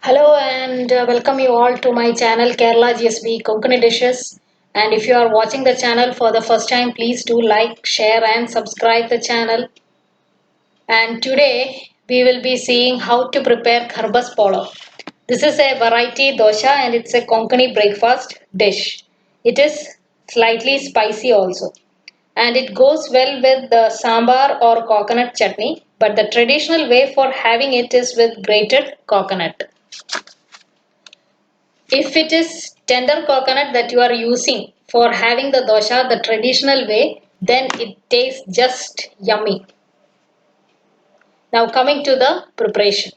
Hello and welcome you all to my channel Kerala GSB Konkani Dishes. And if you are watching the channel for the first time, please do like, share and subscribe the channel. And today we will be seeing how to prepare Kharbus polo. This is a variety dosa and it's a Konkani breakfast dish. It is slightly spicy also. And it goes well with the sambar or coconut chutney. But the traditional way for having it is with grated coconut. If it is tender coconut that you are using for having the dosa the traditional way, then it tastes just yummy. Now coming to the preparation.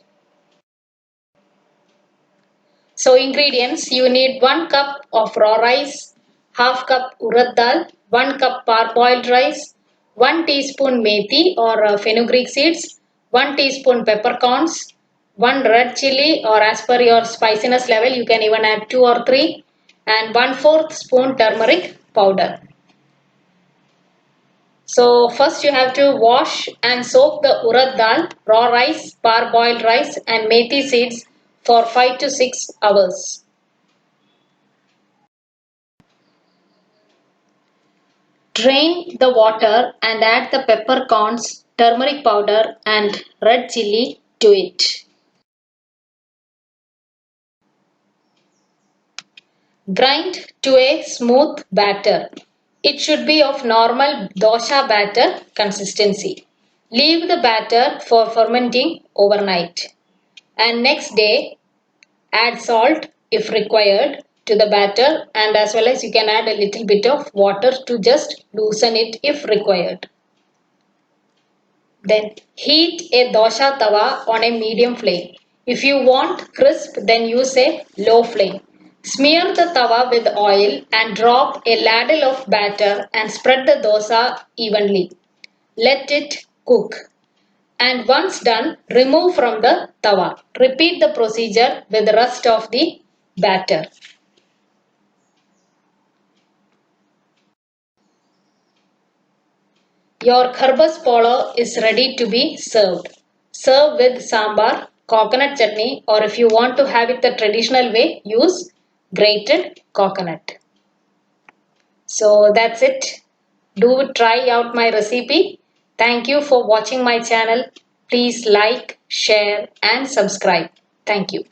So ingredients, you need 1 cup of raw rice, half cup urad dal, 1 cup parboiled rice, 1 teaspoon methi or fenugreek seeds, 1 teaspoon peppercorns, 1 red chili or as per your spiciness level you can even add 2 or 3 and 1/4 spoon turmeric powder. So first you have to wash and soak the urad dal, raw rice, parboiled rice and methi seeds for 5 to 6 hours. Drain the water and add the peppercorns, turmeric powder and red chili to it. Grind to a smooth batter. It should be of normal dosa batter consistency. Leave the batter for fermenting overnight. And next day, add salt if required to the batter and as well as you can add a little bit of water to just loosen it if required. Then heat a dosa tawa on a medium flame. If you want crisp, then use a low flame. Smear the tawa with oil and drop a ladle of batter and spread the dosa evenly. Let it cook. And once done, remove from the tawa. Repeat the procedure with the rest of the batter. Your Kharbus polo is ready to be served. Serve with sambar, coconut chutney or if you want to have it the traditional way, use grated coconut. So that's it. Do try out my recipe. Thank you for watching my channel. Please like, share and subscribe. Thank you.